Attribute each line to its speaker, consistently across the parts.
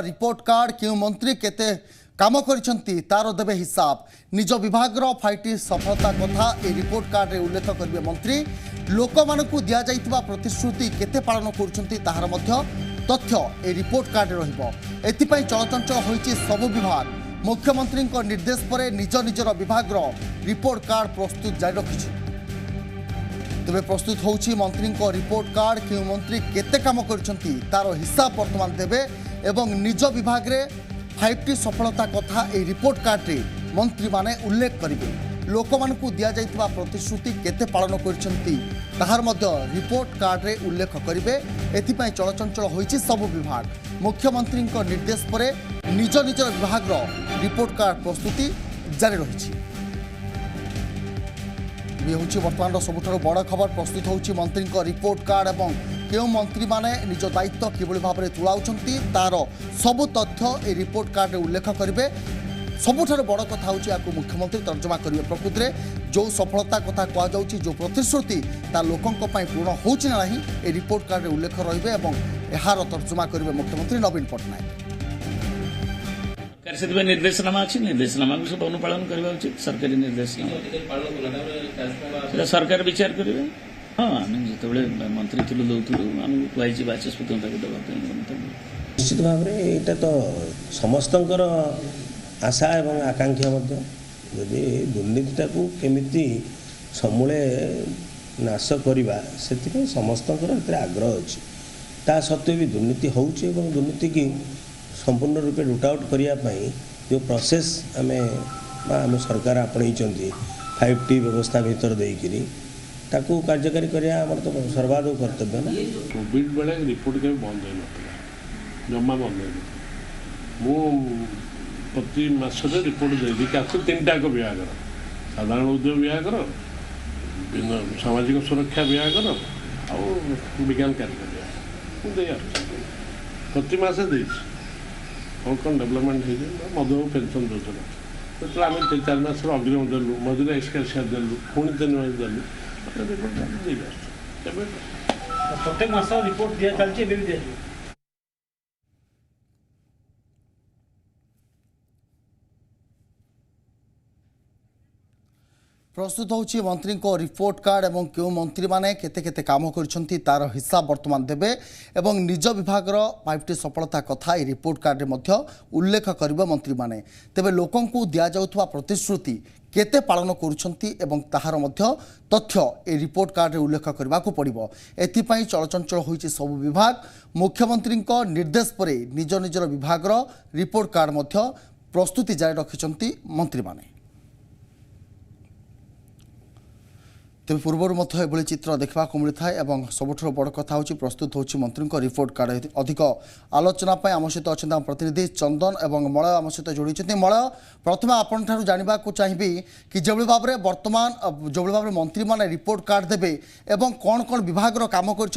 Speaker 1: Report card क्यों मंत्री केते काम करिसेंती तार देबे हिसाब निज विभाग रो फाइटी सफलता कथा ए रिपोर्ट कार्ड रे उल्लेख करिवे मंत्री लोक मानकु दिया जाइतबा प्रतिश्रुति केते पालन करूछंती ताहार मध्य तथ्य ए रिपोर्ट कार्ड रे रहिबो एति पई चलचंचल होईची सब विभाग मुख्यमंत्री को निर्देश पर निज निजर विभाग रो रिपोर्ट कार्ड प्रस्तुत जारी रखिछि तेरे प्रस्तुत होउछि मंत्री को रिपोर्ट कार्ड क्यों मंत्री केते काम करिसेंती तार हिसाब वर्तमान देबे एवं निज विभाग रे 5टी सफलता कथा ए रिपोर्ट कार्ड रे मंत्री माने उल्लेख करिवे लोक मानकु दिया जाइतबा प्रतिश्रुति केते पालन करिसेंती ताहार मध्य रिपोर्ट कार्ड रे उल्लेख करिवे एथि पई चलचंचल होइछि सब विभाग मुख्यमंत्री को निर्देश पर निज निज विभाग रो रिपोर्ट कार्ड प्रस्तुति जारी रहिछि ये हूँ बर्तमान सबुठार बड़ खबर प्रस्तुत होउछि मंत्री को रिपोर्ट कार्ड एवं क्यों मंत्री माने निज दायित्व किभली भाव में तुलाउछंती तार सबु तथ्य ए रिपोर्ट कार्ड उल्लेख करेंगे सबुठार बड़ कथा होउछि याकु मुख्यमंत्री तर्जमा करेंगे प्रकृति में जो सफलता कथा कह जाउछि जो प्रतिश्रुति ता लोकंक पई पूर्ण होउछि ना नहीं ए रिपोर्ट कार्ड उल्लेख रहिबे एवं एहार तर्जमा करेंगे मुख्यमंत्री नवीन पट्टनायक
Speaker 2: से निर्देशनामा अच्छी निर्देशनामा को सब अनुपालन करवा उचित सरकारी निर्देशनामा सरकार विचार करेंगे हाँ आम जो मंत्री थी दौलू आम कही बाचस्पति
Speaker 3: निश्चित भाव में यहाँ तो समस्त आशा एवं आकांक्षा जदि दुर्नीतिटा को केमिति समूले नाश करवा से समस्त आग्रह अच्छी ता सत्वे भी दुर्नीति होउछि एवं दुर्नीति की संपूर्ण रूपे रुट आउट करने जो प्रोसेस आम सरकार आपणई 5T व्यवस्था भीतर देकरी ताकू कार्यकारी करिया हमर तो सर्वाधिक कर्तव्य ना
Speaker 4: कोविड बेले रिपोर्ट के बंद हो नथिला जम्मा बंद हो मु प्रति मासरे रिपोर्ट देली कि 3टा को विभाग साधारण उद्योग विभाग सामाजिक सुरक्षा विभाग आ विज्ञान कार्यक्रम प्रति मासे कौन कौन डेवलपमेंट हो मधु पेंशन योजना तो आम 3-4 मास अग्रिम देलु मधुर एक्सकेसिया देलु पुणी 3 मास देलु
Speaker 5: प्रत्येक मास रिपोर्ट दिया चलछि भी दिया
Speaker 1: प्रस्तुत होउछि मंत्री को रिपोर्ट कार्ड एवं क्यों मंत्री माने केते केते काम करिसेंती तार हिसाब वर्तमान देबे एवं निज विभाग रो 5टी सफलता कथा ए रिपोर्ट कार्ड रे मध्य उल्लेख करिवे मंत्री माने तेबे लोकन को दिया जाउथवा प्रतिश्रुति केते पालन करुछंती एवं ताहार मध्य तथ्य ए रिपोर्ट कार्ड रे उल्लेख करबा को पड़िबो एथि पई चलचंचल होइछि सब विभाग मुख्यमंत्री को निर्देश परे निज निजर विभाग रो रिपोर्ट कार्ड मध्य प्रस्तुति जारी रखिछंती मंत्री माने तेज पूर्वर एभली चित्र देखा मिलता है और सबुठ बड़ कथा हूँ प्रस्तुत होची मंत्री को रिपोर्ट कार्ड अधिक आलोचना आम सहित अच्छा प्रतिनिधि चंदन और मलय आम सहित जोड़ी मलय प्रथम आपण जानवा चाहिए कि जो भाव में बर्तमान जो भाव में मंत्री मैंने रिपोर्ट कार्ड देवे एवं कौन कौन विभाग काम कर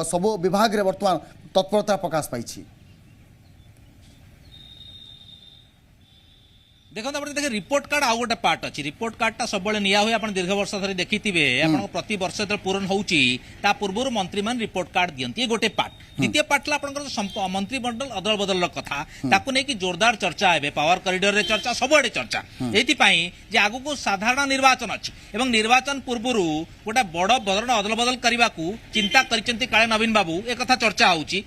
Speaker 1: सब विभाग में बर्तमान तत्परता प्रकाश पाई
Speaker 6: देखो देखिए रिपोर्ट कार्ड आउ गोटे पार्ट अच्छी रिपोर्ट कार्डटा सब निया हुए आप दीर्घ वर्ष धरी देखी प्रति वर्ष जो पूरण होता पूर्व मंत्री मैंने रिपोर्ट कार्ड दिखती ये गोटे पार्ट द्वितीय पार्ट मंत्रिमंडल अदल बदल कथा नहीं जोरदार चर्चा है पावर कॉरिडोर रे चर्चा सबुआड़े चर्चा ये आगु को साधारण निर्वाचन अच्छी निर्वाचन पूर्व गोटे बड़ बदल अदल बदल करने को चिंता कर नवीन बाबू एक कथा चर्चा होची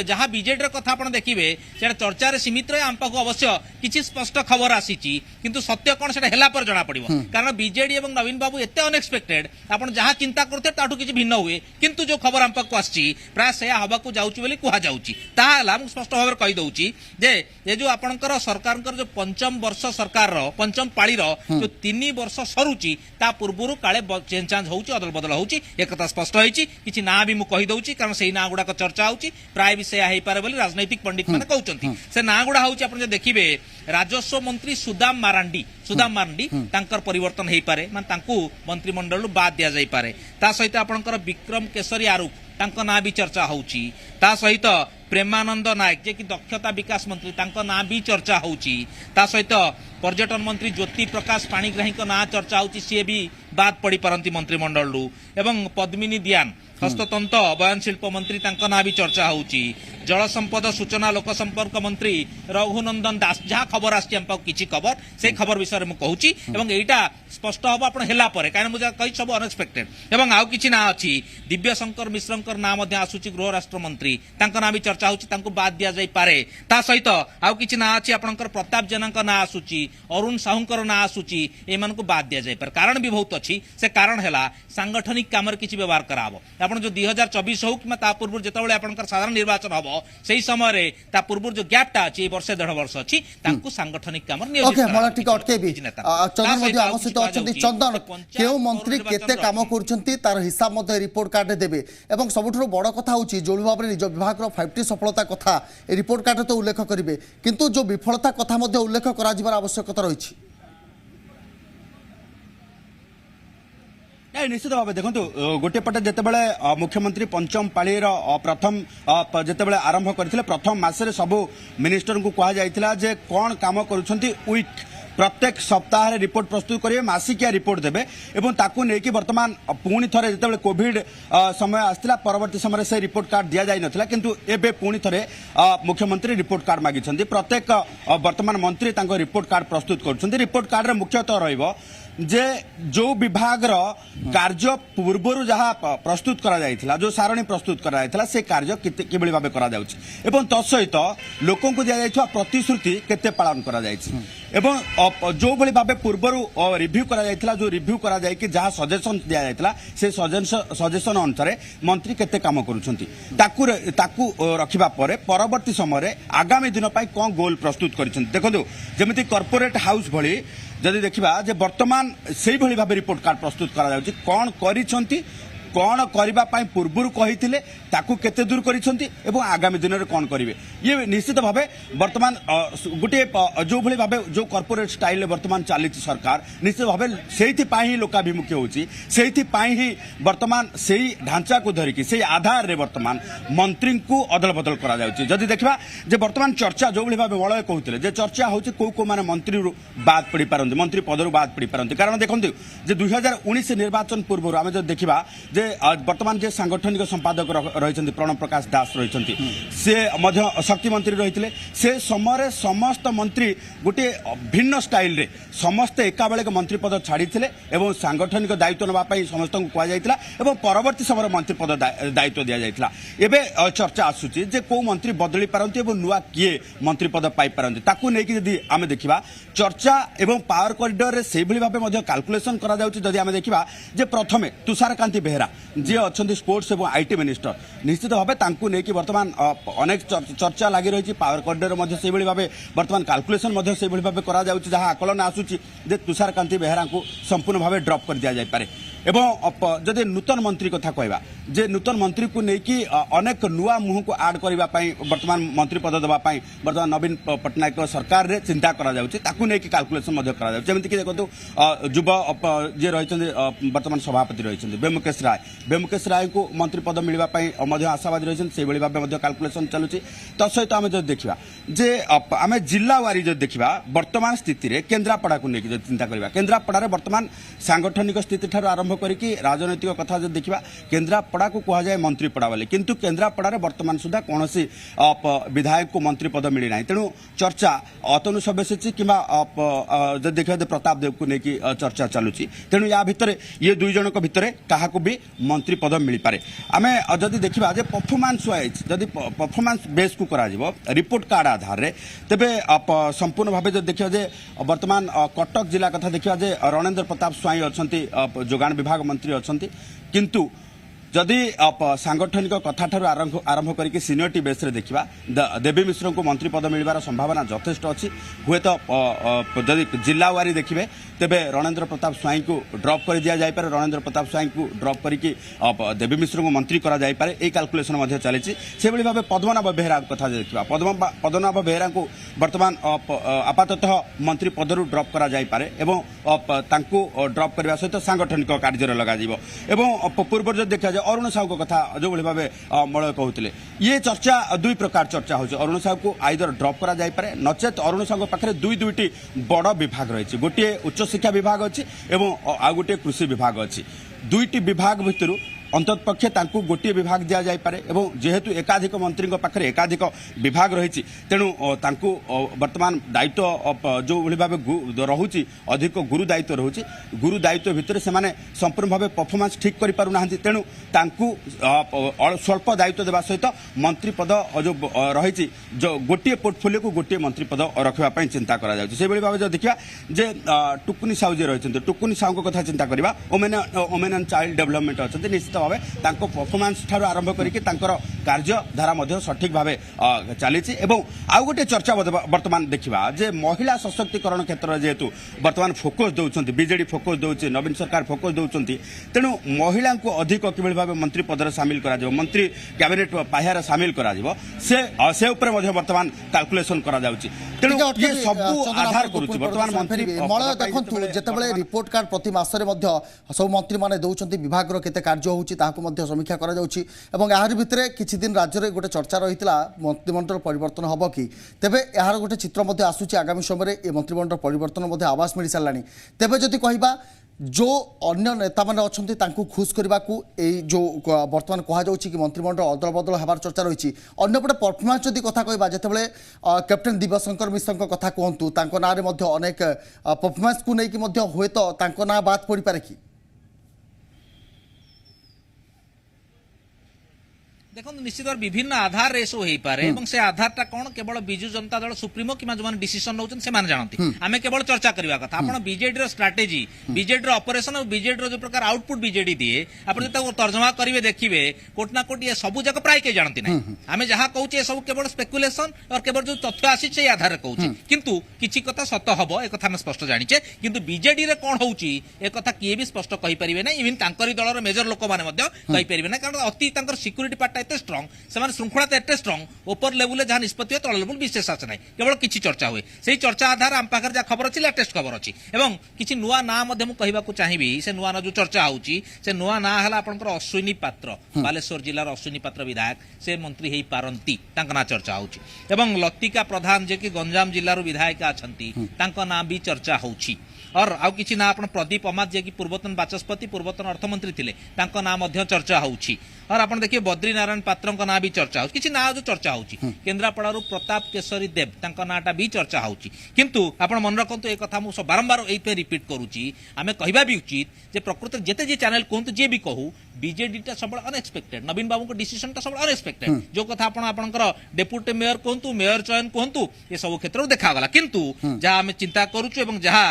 Speaker 6: जहाँ बीजेडी कथा आप देखिए चर्चा सीमित रहे आम पाखु अवश्य किसी स्पष्ट खबर किंतु सत्य कौन से पर जना पड़ो कारण बीजेडी और नवीन बाबू एत अनएक्सपेक्टेड आप जहाँ चिंता करते किसी भिन्न हुए किंतु जो खबर आम पाक आसी प्राय से हवा जाऊँगी कहला स्पष्ट भाव में कहीदे जे जो आपंकर सरकार जो पंचम वर्ष सरकार पंचम पाली जो 3 वर्ष सरुची ता पूर्व काले चेंज चांज होउची अदल बदल होउची एक कथा स्पष्ट होइची किछि ना भी मु कहीदउची कारण से ना गुडा चर्चा होउची प्राय भी से हेई पारे बोली राजनैतिक पंडित माने कहउचंती से ना गुडा होउची आपण जे देखिबे राजस्व मंत्री सुदाम मारांडी तांकर परिवर्तन हेई पारे मान तांकू मंत्रिमंडल बाद दिया जाई पारे ता सहित आपनकर विक्रम केसरी आरुख तांको ना भी चर्चा होउची ता सहित प्रेमानंद नायक जे कि दक्षता विकास मंत्री तांको ना भी चर्चा होउची ता सहित पर्यटन मंत्री ज्योति प्रकाश पाणिग्राही को ना चर्चा होउची सी भी बाद पड़ी पारंती मंत्रिमंडल एवं पद्मिनी दियान हस्ततंत्र बयान शिल्प मंत्री तांको ना भी चर्चा होउची जल संपद सूचना लोक संपर्क मंत्री रघुनंदन दास जहाँ खबर आसी किसी खबर से खबर विषय में कहूँ एवं एटा स्पष्ट हम आप कहीं मुझे कही सब अनएक्सपेक्टेड एवं आउ किसी ना अच्छी दिव्य शंकर मिश्र ना आसूची गृह राष्ट्र मंत्री ना भी चर्चा होती बाद दि जापे ता सहित आउ किसी ना अच्छी आपंकर प्रताप जेना ना आसूची अरुण साहूंकर ना आसूची एम बाद दि जापे कारण भी बहुत अच्छी से कारण है सांगठनिक काम किसी व्यवहार कराब आप जो 2024 हो कि पूर्व जो साधारण निर्वाचन हम से समय पूर्व जो गैपटा अच्छी वर्षे 1.5 वर्ष अच्छी सांगठनिक काम
Speaker 1: चंदन केउ मंत्री केते काम करुछंती तार हिसाब मते रिपोर्ट कार्ड देबे एवं सबठुर बड़ कथा होची जो भाव निज विभाग रो 5टी सफलता कथा ए रिपोर्ट कार्ड तो उल्लेख करिवे किंतु जो विफलता कथा मते उल्लेख करा जिबार आवश्यकता रहिछि
Speaker 7: निश्चित भाव देखो गोटे पटे जितेबाला मुख्यमंत्री पंचम पाळीर प्रथम जितेबाला आरंभ करथिले प्रथम मासरे सबु मिनिस्टर को कहा जायतिला जे कोन काम करूछंती वीक प्रत्येक सप्ताह रिपोर्ट प्रस्तुत करेंगे मासिकिया रिपोर्ट देवे एवं ताकू नेकी वर्तमान पुणी थरे जितेबाला कोविड समय आसला परवर्ती समय से रिपोर्ट कार्ड दि जाई नथिला किंतु एबे पुणी थरे मुख्यमंत्री रिपोर्ट कार्ड मागिछंती प्रत्येक वर्तमान मंत्री तांको रिपोर्ट कार्ड प्रस्तुत करछंती रिपोर्ट कार्ड रे मुख्यतः रहइबो जे जो विभाग कार्य पूर्वर जहाँ प्रस्तुत करा जायथिला जो सारणी प्रस्तुत करा जायथिला से कार्य किभଳି भाबे करा जाउछि एवं तत्सहित लोकों को दिया जायथिवा प्रतिश्रुति केते पालन करा जायछि एवं जो भଳି भाबे पूर्वर रिव्यू करा जायथिला जो रिव्यू करा जाय कि जहाँ सजेशन दिया जायथिला से सजेशन अनुसार मंत्री केते काम करूछंती ताकू रखिबा परे परवर्ती समय आगामी दिन पई कोन गोल प्रस्तुत करिसंती देखंतु जेमिति कॉर्पोरेट हाउस भଳି जदि देखिबा जे वर्तमान सेही भଳି भाबे रिपोर्ट कार्ड प्रस्तुत करा जाउछि कोन करिसंती कौन करने पूर्वर कही ताकू केते दूर करिसंती एवं आगामी दिन में कौन करेंगे ये निश्चित भाव वर्तमान गोटे जो भली भाव जो कॉर्पोरेट स्टाइल वर्तमान चली सरकार निश्चित भाव से लोकाभिमुखी होची ही वर्तमान से ढांचा को धरिकी से आधार रे वर्तमान मंत्री को अदल बदल करा जाउछि जदि देखिबा जे वर्तमान चर्चा जो भली भाव मलय कहउथिले जे चर्चा होची को माने मंत्री बाद पड़ी पारंती मंत्री पदरु बाद पड़ी पारंती कारण देखंतु जे 2019 निर्वाचन पूर्व आमे जो देखिबा जे वर्तमान जे सांगठनिक संपादक रही प्रणव प्रकाश दास रही से शक्ति मंत्री रही से समय समस्त मंत्री गोटे भिन्न स्टाइल रे समस्त एका बेले मंत्री पद छाड़ी सांगठनिक दायित्व नापी समस्त को कहुला परवर्ती समय मंत्री पद दायित्व दि जाता एवं चर्चा आसूची जे को मंत्री बदली पारती नुआ किए मंत्री पद पाई पारती ताकू नहीं यदि आम देखा चर्चा एवं पावर कॉरिडोर से भाव कैलकुलेशन करा जदि आम देखा जे प्रथमे तुषारकांति बेहेरा जी अच्छा स्पोर्ट्स और आईटी मिनिस्टर निश्चित भाव नहीं वर्तमान अनेक चर्चा लगी रही पावर कॉरिडोर से भाव वर्तमान कैलकुलेशन से भाव करा जहाँ आकलन आसूची जे तुषारकांति बेहेरा को संपूर्ण भाव ड्रॉप कर दि जापे एवं जदि नूतन मंत्री कथा कहवा जे नूतन मंत्री को लेकिन अनेक नुआ मुह को आड करने वर्तमान मंत्री पद देवाई वर्तमान नवीन पट्टनायक सरकार रे चिंता करा नहीं कैलकुलेशन जमीक देखो युव जी रही वर्तमान सभापति रही बेमुकेश राय को मंत्री पद मिलवाई आशावादी रही से भाव कैलकुलेशन चलुची तत्सहित आम जो देखा जे आम जिला वारी जो देखा वर्तमान स्थिति रे केन्द्रापड़ा को लेकिन चिंता करवा केन्द्रापड़ा वर्तमान सांगठनिक स्थिति ठार आरंभ करिकी राजनैतिक कथा जो देखा केन्द्रापड़ा को कहा जाए मंत्रीपड़ा बोली किंतु केन्द्रापड़ा वर्तमान सुधा कौन विधायक को मंत्री पद मिली ना तेणु चर्चा अतनु सब्यसाची कि देखा प्रताप देव को लेकिन चर्चा चलुची तेणु या भितर ये दुई जन भितर क्या भी मंत्री पद मिल पारे आम जदि देखा परफॉर्मेंस वाइज जदि परफॉर्मेंस बेस को करा रिपोर्ट कार्ड आधार रे तेबे संपूर्ण भाव जो देखा वर्तमान कटक जिला कथा देखा रणेंद्र प्रताप स्वाई अच्छा जोगान विभाग मंत्री अच्छा किंतु जदि सांगठनिक कथा ठार आरंभ करके सीनियरिटी बेस रे देखा देवी मिश्र को मंत्री पद मिलवार संभावना यथेष्ट अच्छी हुए तो जदि जिला वारी देखिए तेबे रणेंद्र प्रताप स्वाई को ड्रॉप कर दिया जाए रणेंद्र प्रताप स्वाई को ड्रॉप करके देवी मिश्र को मंत्री करा जाए ये कैलकुलेशन चली से भाव पद्मनाभ बेहेरा कथा देखा पद्मनाभ बेहेरा को वर्तमान आपाततः मंत्री पदरू ड्रॉप करा जाए ड्रॉप करने सहित सांगठनिक कार्य लग पूर्व जो देखा अरुण साहू कथा जो भाव मलय कहते ये चर्चा दुई प्रकार चर्चा हो अरुण साहू को आइदर ड्रॉप करा जाए नचेत अरुण साहू पाखे दुईटी बड़ विभाग रही गोटे उच्च शिक्षा विभाग अच्छी आ गोटे कृषि विभाग अच्छी दुईटी विभाग भितर अंतत पक्षे तांकू गोटे विभाग दिया जाय पारे एवं जेहेतु एकाधिक मंत्री पाखरे एकाधिक विभाग रही तेणु तांकू वर्तमान दायित्व जो भली भाव रहुची अधिक गुरु दायित्व रहुची गुरु दायित्व भितर से माने संपूर्ण भाव परफॉर्मेंस ठीक करि पारु नाहंती तेणु तांकू स्वल्प दायित्व देवा सहित मंत्री पद जो रही जो गोटे पोर्टफोलियो को गोटे मंत्री पद रखा चिंता करा जाउची से भली भाव जो देखिया जे टुकुनी साहू जे रही टुकुनी साहू कथा चिंता करबा वुमेन एंड चाइल्ड डेवलपमेंट अच्छे निश्चित भाव परफॉर्मेंस ठार आरंभ करके कार्यधारा सठिक भाव चली आउ गोटे चर्चा वर्तमान देखा जे महिला सशक्तिकरण क्षेत्र में जेहेतु वर्तमान फोकस दौरान बीजेडी फोकस दौर नवीन सरकार फोकस दौरान तेणु महिला को अधिक किभली भाव मंत्री पदर सामिल करा मंत्री कैबिनेट पाह्यार सामिल करा से वर्तमान कैलकुलेशन करा जाउची तेणु ये सब आधार करूची वर्तमान मंत्री
Speaker 1: मलय देखंतु जेतेबेले रिपोर्ट कार्ड प्रति मासरे मध्य सब मंत्री माने दउचंती विभाग रो केते कार्य होउची ताहाको मध्य समीक्षा करा जाउची एवं यार भितरे किछि दिन राज्य रे गोटे चर्चा रहितला मंत्रिमंडल परिवर्तन हबो कि तेबे यार गोटे चित्र मध्य आसुची आगामी समय ए मंत्रिमंडल परिवर्तन मध्य आवास मिल सालानी तेबे जदि कहिबा जो अन्य नेता मैंने अच्छा तांकू खुश करने को जो बर्तमान कहुच्छी कि मंत्रिमंडल अदल बदल होबार चर्चा रही अंपटे परफॉर्मेंस जदि कथा कहबा जितेबाला कैप्टेन दिव्यशंकर मिश्र कथा कहतु ना अनेक परफॉर्मेंस को लेकिन हुए तो ना बात पड़ पारे कि
Speaker 6: देखो निश्चित भाव विभिन्न आधार रे सब हो पारे से आधारटा कौन केवल बिजु जनता दल सुप्रीमो कि जो डिसीजन नौन से जानती आम केवल चर्चा करवा कथा आप बीजेडी स्ट्राटेजी बीजेडी ऑपरेशन और बीजेडी जो प्रकार आउटपुट बीजेडी दिए आप तर्जमा करेंगे देखिए कोट ना कोट ये सब जगह प्राय के जानती ना आम जहाँ कहूँ सब केवल स्पेकुलेशन और केवल जो तथ्य आसी से आधार कहूँ किंतु किसी कथा सत हम एक आम स्पष्ट जाचे किंतु बीजेडी कौन होची एक कथा किए भी स्पष्ट कहींपारे ना इवन तांकरी दलर मेजर लोक मैंने कहींपारे ना कारण अति सिक्यूरीटी पार्ट एते स्ट्रॉन्ग से श्रृंखला एते स्ट्रॉन्ग ऊपर लेवल जहाँ निष्पत्ति तल लेवल विशेष आसे ना केवल किसी चर्चा हुए से चर्चा आधार आम पाखे जहाँ खबर अच्छी लेटेस्ट खबर अच्छी और किसी नुआ ना कहवाक चाहिए से नुआ ना जो चर्चा होची से नुआ ना है आपंकर अश्विनी पात्र बालेश्वर जिलार अश्विनी पात्र विधायक से मंत्री हो पारती ना चर्चा होची एवं लतिका प्रधान जे कि गंजाम जिलार विधायक अच्छा ना भी चर्चा होची और आउ किसी ना आप प्रदीप अमात जे कि पूर्वतन बाचस्पति पूर्वतन अर्थमंत्री थिले तांको ना मध्य चर्चा होची और आप देखिए बद्री नारायण पात्र ना भी चर्चा हो किसी ना जो चर्चा होची केन्द्रापड़ारू प्रताप केशरी देव तांको नाटा भी चर्चा होची किंतु आप मन रखु एक कथा मुझे बारंबार ये रिपीट करुच्ची आम कहवा भी उचित जे प्रकृत जिते जी चैनल कहतु जी भी कहू बीजेडी सब अनएक्सपेक्टेड नवीन बाबू डिसीजन सब अनएक्सपेक्टेड जो कथा आपंकर डेप्यूटी मेयर कहतु मेयर चयन कहतु ये सब क्षेत्र देखा किंतु जहाँ आम चिंता करुचु जहाँ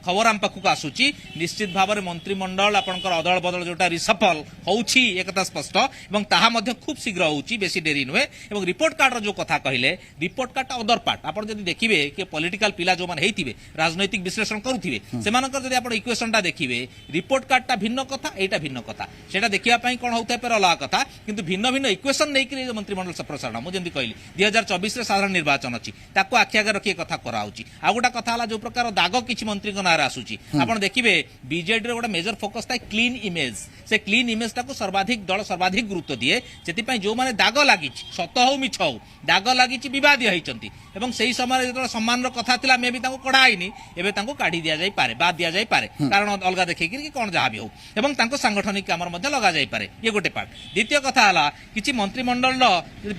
Speaker 6: खबर आम पाखक आसूची निश्चित भाव में मंत्रिमंडल आपंकर अदल बदल जोटा रिसफल होउछि एक स्पष्ट एवं ताहा मध्य खूब शीघ्र होउछि बेसी डेरी नुहे एवं रिपोर्ट कार्ड जो कथा कहले रिपोर्ट कार्ड अदर पार्ट आप देखिए कि पॉलिटिकल पिला जो माने हेतिबे राजनैतिक विश्लेषण करुथिबे सेमानकर जदि आप इक्वेशनटा देखिए रिपोर्ट कार्डटा भिन्न कथा एटा भिन्न कथा सेटा देखिया पई कोन होउथै पर अलग कथा किंतु भिन्न भिन्न इक्वेशन नै कि मंत्रिमंडल संप्रसारण मु जेंति कहली 2024 रे साधारण निर्वाचन अछि ताको आखि आगे रखी कथा करा होउछि आ गोटा कथा हला जो प्रकार दाग किछि मंत्री को नारे आसुछि आपण देखिबे बीजेडी रे गोटा मेजर फोकस था क्लीन इमेज से क्लीन इमेज टाको सर्वाधिक दल सर्वाधिक गुरुत्व दिए जेति पई जो माने दाग लागि सत हो मिछ हो दाग लागि विवादी होइचंती एवं सही समय जो सम्मान रो कथा थिला मे भी ताको कढाइनी एबे ताको काढी दिया जाय पारे बाद दिया जाय पारे कारण अलगा देखि कि कोन जहा भी हो एवं ताको सांगठनिक कामर मध्ये लगा जाय पारे ये गोटे पार्ट द्वितीय कथा हला किछि मंत्रिमंडल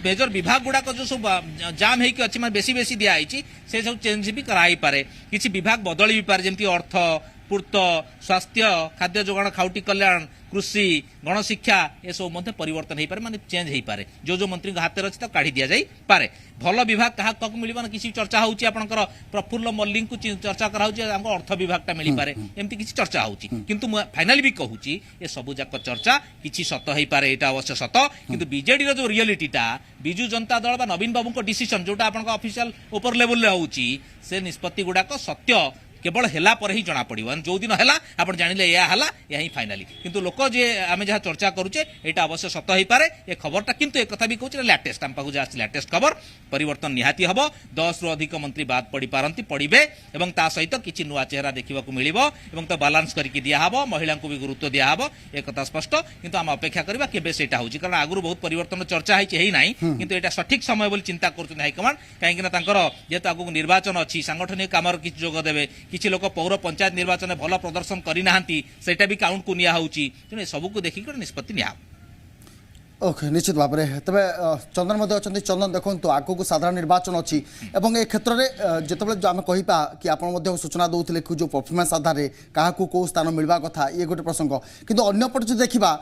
Speaker 6: मेजर विभाग गुडा को जो सब जाम हेकि अछि माने बेसी बेसी दिया आइछि से सब चेंज भी कराई पारे किछि विभाग बदली भी पारे जेमति अर्थ पूर्त स्वास्थ्य खाद्य जोगाण खाउटी कल्याण कृषि गणशिक्षा ये सब मध्य परिवर्तन हो पारे माने चेंज हो पारे जो जो मंत्री हाथ अच्छी तो काढ़ी दि जाए पारे भल विभाग क्या मिल किसी चर्चा होची आपनकर प्रफुल्ल मल्लिक को चर्चा कराऊँ अर्थ विभागटा मिल पारे एमती किसी चर्चा होची किंतु फाइनाली भी कहूँ ये सब जाक चर्चा किसी सत हो पारे यहाँ अवश्य सत किंतु बीजेडी जो रियलिटीटा बिजु जनता दल नवीन बाबू डिसीजन जोटा आपन ऑफिशियल ऊपर लेवल होची से निष्पत्ति गुड़ाक सत्य केवल हेला पर ही जना पड़ो जो दिन है आप जानिले या ही फाइनाली किंतु लोक जे आम जहाँ चर्चा करुचे यहाँ अवश्य सत हो पारे ये खबरटा किंतु एक कथा भी कहूँ लेटेस्ट आम पाखु जहाँ लेटेस्ट खबर परिवर्तन निहाती हम 10 रु अधिक मंत्री बाद पड़ी पारती पड़े और ता सहित किसी नुआ चेहरा देखा मिल तो बालांस करके दिहब महिला को भी गुरुत्व दिहब एक कथा स्पष्ट किंतु आम अपेक्षा करवा केबे सेटा होची कारण आगु बहुत परिवर्तन चर्चा है ना किंतु यहाँ सठिक समय बोली चिंता कर हाइकमांड कहीं जेहेतु आगु निर्वाचन अच्छी सांगठनिक काम किसी जोग देवे किछि लोक पौर पंचायत निर्वाचन भल प्रदर्शन करना सेटा भी काउंट को निया होउची तेणु सबको देखिक निष्पत्ति निया।
Speaker 1: ओके निश्चित भाव में तेज चंदन अच्छा चंदन देखो आग को साधारण निर्वाचन अच्छी एवं ए क्षेत्र में जिते आम कहीपा कि आप सूचना दूसरे जो परफॉर्मेंस आधार में क्या कौ स्थान मिलवा कथा ये गोटे प्रसंग किंतु अन्यपटे जो देखा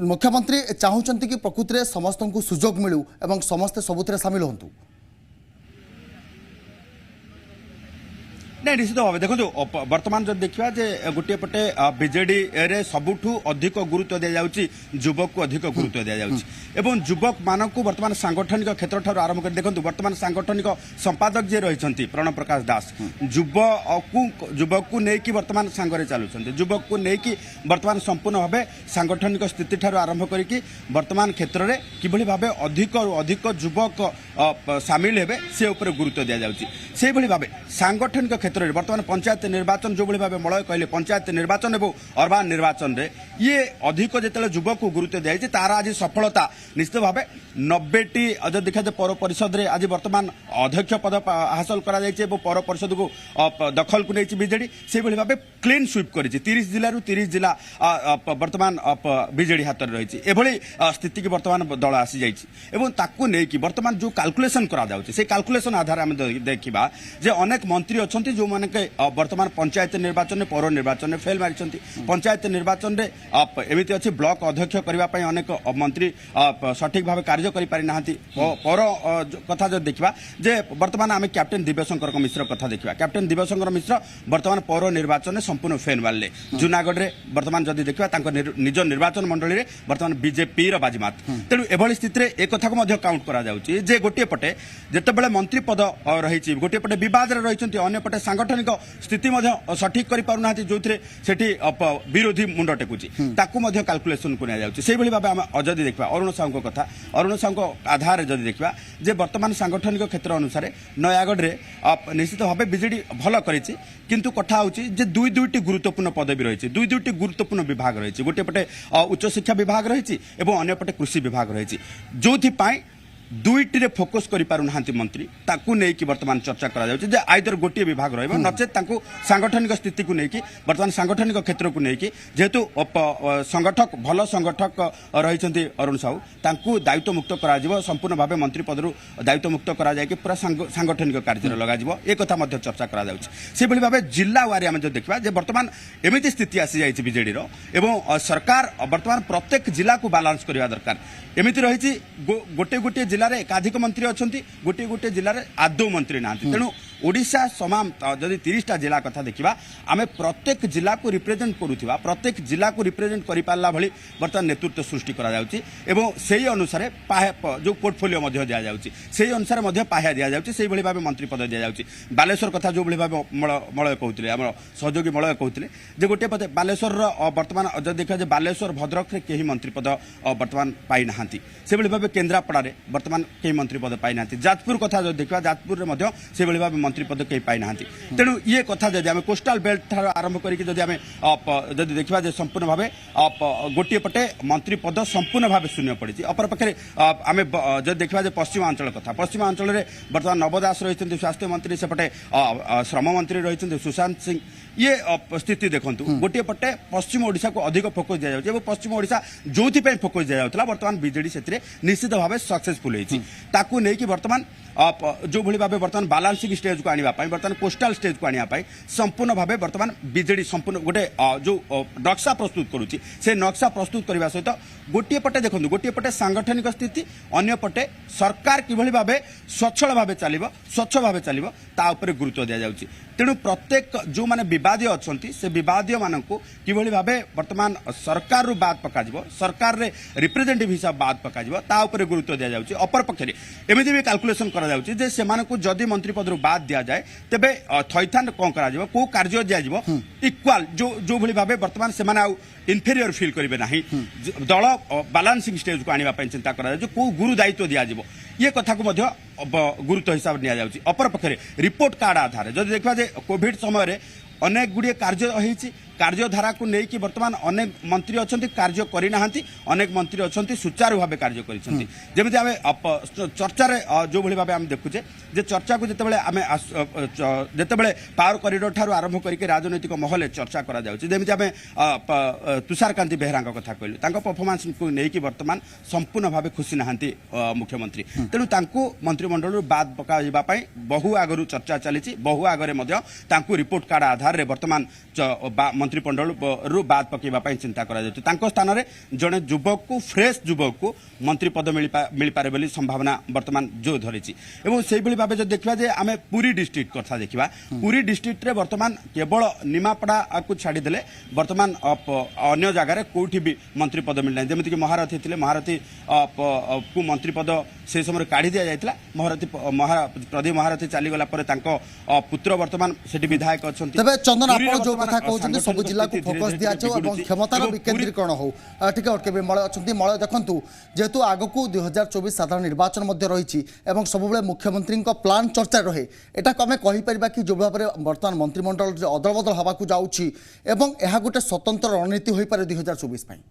Speaker 1: मुख्यमंत्री चाहूँगी कि प्रकृति में समस्त को सुजोग मिलू एवं समस्ते सबुथ सामिल हूँ।
Speaker 7: नहीं निश्चित भाव देखो बर्तमान जो देखा गोटे पटे बीजेडी रे सबुठू अधिक गुरुत्व दि जाउची युवक को अधिक गुरुत्व दि जाउची एवं युवक मानक बर्तमान सांगठनिक क्षेत्र ठार आरंभ कर देखो बर्तमान सांगठनिक संपादक जे रही प्रणव प्रकाश दास युवक को लेकिन बर्तमान सांगरे चलुंट युवक को लेकिन बर्तमान संपूर्ण भाव सांगठनिक स्थिति ठार आरंभ करके बर्तमान क्षेत्र में किभली भाव अधिक अधिक युवक सामिल हेबे से ऊपर गुरुत्व दि जाउची से भली भाव सांगठनिक क्षेत्र में बर्तमान पंचायत निर्वाचन जो भाव मलय कहले पंचायत निर्वाचन और अर्बान निर्वाचन रे ये अधिक जिते युवक को गुरुत्व दिखाई तार आज सफलता निश्चित भाव 90टी जो देखा जाए पौर परिषद रे आज बर्तमान अध्यक्ष पद हासिल कर पौर परिषद को दखल को नहीं बीजेडी से भाव क्लीन स्वीप कर 30 जिलू 30 जिला बर्तमान बीजेडी हाथ में रही स्थिति की बर्तमान दल आसी जाइए बर्तमान जो कैलकुलेशन कैलकुलेशन आधार आम देखा जे अनेक मंत्री अच्छा जो माने बर्तमान पंचायत निर्वाचन में पौर निर्वाचन में फेल मारी पंचायत निर्वाचन में एमती अच्छी ब्लॉक अध्यक्ष करने अनेक मंत्री सठिक भाव कार्य करना पौर कथा जो देखा जे बर्तमान आम कैप्टेन दिव्यशंकर मिश्र कथा देखा कैप्टेन दिव्यशंकर मिश्र बर्तमान पौर निर्वाचन में संपूर्ण फेल मारे जूनागढ़ में बर्तमान जदि देखा निज निर्वाचन मंडली में बर्तमान बीजेपी बाजीमात तेणु एभली स्थिति में एक कथा को काउंट करा जे गोटे पटे जितेबाला मंत्री पद रही गोटे पटे बद रही अंपटे सांगठनिक स्थिति सठिक करना जो विरोधी मुंड टेकुची कैलकुलेसन को नहीं भाव आम जदि देखा अरुण साहू कथा अरुण साहू आधार जदि देखा जे बर्तमान सांगठनिक क्षेत्र अनुसार नयागढ़ में निश्चित भाव बीजेडी भल किंतु कथा होची जे दुईटी गुरुत्वपूर्ण पदवी रही दुईटी गुरुत्वपूर्ण विभाग रही गोटे पटे उच्च शिक्षा विभाग रही अंपटे कृषि विभाग रही जो दुईटी रे फोकस करि पारु नांती मंत्री ताकू नै कि वर्तमान चर्चा करा जाउछ जे आइदर गोटे विभाग रहबो नचेत ताकू सांगठनिक स्थिति को नै कि वर्तमान सांगठनिक क्षेत्र को नै कि जेहेतु संगठक भल संगठक रहिसंती अरुण साहू ताकू दायित्व मुक्त करा जिवो संपूर्ण भाबे मंत्री पदरु दायित्व मुक्त करा जाय कि पूरा सांगठनिक कार्य लगा जिवो ए कथा मध्ये चर्चा करा जाउछ से बली भाबे जिल्ला वारी हम जो देखबा जे वर्तमान एमिति स्थिति आसी जाय छि बीजेडी रो एवं सरकार वर्तमान प्रत्येक जिला को बैलेंस करबा दरकार एमिति रही गोटे गोटे जिले में एकाधिक मंत्री अच्छा गोटे गोटे जिले में आदौ मंत्री ना तेणु ओडिशा तमाम जदि 30टा जिला कथा देखा आम प्रत्येक जिला को रिप्रेजेंट करुवा प्रत्येक जिला को रिप्रेजेंट कर पारा भली बर्तमान नेतृत्व सृष्टि करा जाउची एवं से अनुसार जो पोर्टफोलियो दि जाउची से अनुसार पाह्या दि जाउची से भली भाबे मंत्री पद दि जाउची बालेश्वर कथा जो भली भाबे मलय कहउतिले हमर सहयोगी मलय कहउतिले जे गोटे पद बालेश्वर वर्तमान जदि देखा बालेश्वर भद्रक रे केही मंत्री पद वर्तमान पाई नाहांती से भली भाबे केन्द्रापड़ा रे वर्तमान केही मंत्री पद पाई नाहांती जाजपुर कथा जो देखा जाजपुर रे मध्य से भली भाबे मंत्री पद कहीं पाई ना तेणु ये कथा जब आम कोस्टाल बेल्ट ठार आरंभ करके देखा संपूर्ण भाव गोटे पटे मंत्री पद संपूर्ण भाव शून्य पड़ी अपर पक्षे आम जब देखा पश्चिमांचल कथा पश्चिमांचल में बर्तमान नव दास रही स्वास्थ्य मंत्री सेपटे श्रम मंत्री रही सुशांत सिंह ये स्थिति देखो गोटे पटे पश्चिम ओडिशा को अधिक फोकस दि जाए पश्चिम ओडिशा जो फोकस दि जाता बर्तमान बीजेडी से निश्चित भाव सक्सेसफुल होती बर्तमान जो भली भाव बर्तमान बालांसिंग स्टेज को आने बर्तमान कोस्टाल स्टेज को आने संपूर्ण भाव बर्तमान बीजेडी संपूर्ण गोटे जो नक्शा प्रस्तुत करुच्ची से नक्शा प्रस्तुत करने सहित गोटे पटे देखो गोटे पटे सांगठनिक स्थिति अन्य पटे सरकार किभली भाव स्वच्छल भाव चलो स्वच्छ भाव चलो ता उपरे गुरुत्व दि जाउची तेणु प्रत्येक जो माने विवादीय अच्छा से विवादीय मानक किभली भाव बर्तमान सरकार रु बाद पकाजिबो सरकार रे रिप्रेजेंटेटिव हिसाब बाद पकाजिबो ता उपरे गुरुत्व दि जाउची अपर पक्षरे एमिति भी कैलकुलेशन करा जाउची जे सेमानकु जदि मंत्री पद रु बाद दिया जाए तेबे थैथान कोन करा जिवो को कार्य दिया जिवो इक्वल जो भली भाव बर्तमान सेमाने आउ इनफेरियर फील करेंगे ना दल बालांसिंग स्टेज को आने चिंता करा को गुरु दायित्व दि जाव ये कथा को गुरुत्व हिसाब नि अपर पक्षे रिपोर्ट कार्ड आधार जब देखा कोविड समय अनेक गुड़िए कार्य कार्यधारा को लेकिन वर्तमान अनेक मंत्री अच्छा कार्य करना अनेक मंत्री अच्छा सुचारू भाव कार्य करमी आम चर्चार जो भाई भाव आम देखुचे जे चर्चा को जिते आम जिते पावर कॉरिडोर ठार आरंभ करके राजनैतिक महल चर्चा करमी आम तुषारकांति बेहरा कथा कहलु परफॉर्मेंस को लेकिन वर्तमान संपूर्ण भाव खुशी नहांती मुख्यमंत्री तेणु मंत्रिमंडल बाद पकाइबापी बहु आगु चर्चा चली बहु आगे रिपोर्ट कार्ड आधार रे वर्तमान मंत्रिमंडल रु बाद पकाइबापी चिंता करा स्थान में जड़े युवक को फ्रेश युवक को मंत्री पद मिल पारे बोली संभावना वर्तमान जो धरी से भाव जो देखा आम पुरी डिस्ट्रिक्ट कथा देखा पुरी डिस्ट्रिक्ट रे वर्तमान केवल निमापड़ा को छाड़ीदे वर्तमान अन्य जगार कौटी भी मंत्री पद मिलना जमीक महारथी थे महारथी को मंत्री पद से समय काढ़ी दि जाता महारथी प्रदीप महारथी चलीगला पुत्र वर्तमान से विधायक अच्छा
Speaker 1: तबे चंदन आप जो कथा कहउछन्ते सब जिला को फोकस दिया जाओ और क्षमतार विकेंद्रीकरण हो ठीक है के मलय अच्छा मलय देखंतु जेतु आगकू 2024 साधारण निर्वाचन मध्य रही एवं सब मुख्यमंत्री प्लान चर्चा रहे एटा को आमे कहि परिबा कि जो भाव वर्तमान मंत्रिमंडल अदल बदल हवा को जाउछि एवं एहा गोटे स्वतंत्र रणनीति होई पारे 2024 पई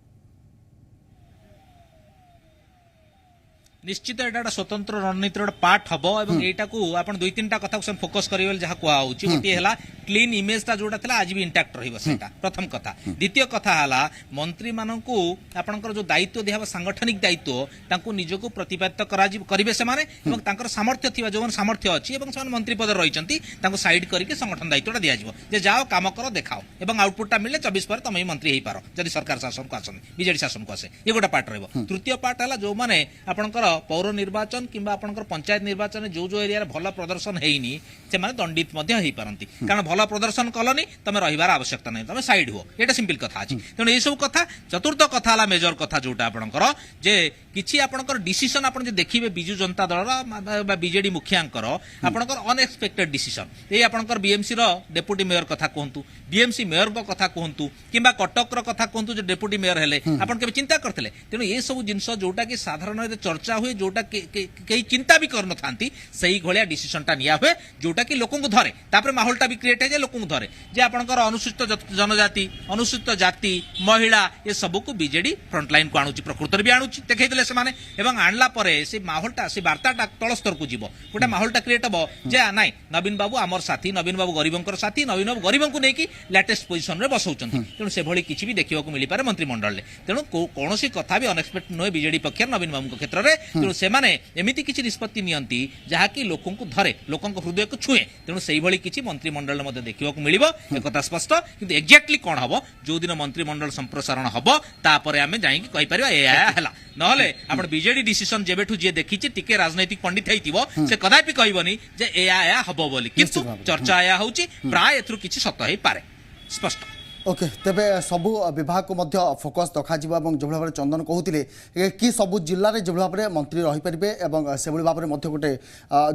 Speaker 6: निश्चित एटा स्वतंत्र रणनीति पार्ट हम और यहाँ को आप दुई तीन टा कथा फोकस करेंगे जहाँ कहूँ गोटे है क्लीन इमेज जोटा था आज भी इंटाक्ट रहा प्रथम कथा द्वितीय कथा है मंत्री मानक आपंकर जो दायित्व दिया सांगठनिक दायित्व निजक प्रतिपादित करेंगे से सामर्थ्य थी जो सामर्थ्य अच्छी मंत्री पद रही सैड करके संगठन दायित्व दिज्व जाओ कम कर देखाओ और आउटपुटा मिले 24 पर तुम मंत्री हो पार जब सरकार शासन को आसने बीजेडी शासन को आसे ये गोटे पार्ट रहा तृतीय पार्ट है जो मैंने आपंकर पौर निर्वाचन किंबा आपंकर पंचायत निर्वाचन जो जो एरिया भल प्रदर्शन होनी से दंडित पारती कारण भल प्रदर्शन कलनी तुम रही आवश्यकता नहीं तुम साइड हो ये सिंपल कथा अच्छी तेणु ये सब कथा चतुर्थ कथा है मेजर कथा जोटा आपंकर जे किसी आपंकर डिसीजन आप देखिए बिजु जनता दल बीजेडी मुखियांकर आपंकर अनएक्सपेक्टेड डिसीजन ये आपंकर बीएमसी डेपुटी मेयर कथा कहतु बीएमसी मेयर कथा कहतु किंबा कटक कथा कहतु जो डेपुटी मेयर हेले आपन के चिंता करते तेणु ये सब जिनस जोटा कि साधारण चर्चा हुए जोटा कई चिंता भी कर नथांती सही घलिया डिसीजनटा निया हुए जोटा कि लोक धरे तापर माहौलटा भी क्रिएट है लोक धरे जे आपनकर अनुसूचित जनजाति अनुसूचित जाति महिला ये सब को बीजेडी फ्रंटलाइन को आणुची प्रकृतर भी आणुची देखैतले से माने एवं आणला परे से माहौलटा से वार्ताटा तल स्तर को जीवो गोटे माहौलटा क्रिएट हबो जे नाइ नवीन बाबू आमर साथी नवीन बाबू गरीबंकर साथी नवीन बाबू गरीबं को नेकी लेटेस्ट पोजिशन रे बसौचंती तेणु से भली किछि भी देखिबा को मिली पारे मंत्रिमंडल ले तेणु कोनोसी कथा भी अनएक्सपेक्टेड नय बीजेडी पक्ष नवीन बाबू क्षेत्र रे तेणु से माने एमिति किछि निष्पत्ति नियंती जहा कि लोकन को धरे लोकन को हृदय को छुए तेणु सेही भली किछि मंत्रिमंडल मध्ये देखिबा को मिलिबो ए कथा स्पष्ट किंतु एक्जेक्टली कोन हबो जो दिन मंत्रिमंडल संप्रसारण हबो तापरे आमे जाई कि कहि परिबा ए हला नहले आपण बीजेडी डिसीजन जेबेठु जे देखिछि टिके राजनैतिक पंडित हेतिबो से कदापि कहबनी जे ए आया हबो बोली किंतु चर्चा आया होछि प्राय एथरु किछि सत्य हे पारे स्पष्ट
Speaker 1: ओके तेबे सबु विभाग को मध्य फोकस रखा जो भाव चंदन कहते कि सबु जिले में जो भाव मंत्री रही पारे और से भाव में गोटे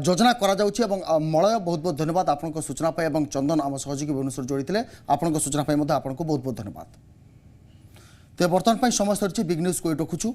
Speaker 1: योजना करा मलय बहुत बहुत धन्यवाद आपन सूचना पाई चंदन आम सहयोगी भुवनेश्वर जोड़ी आपन सूचना पाई आपन को बहुत बहुत धन्यवाद। तो बर्तमान समय सरी बिग न्यूज को रखुचु।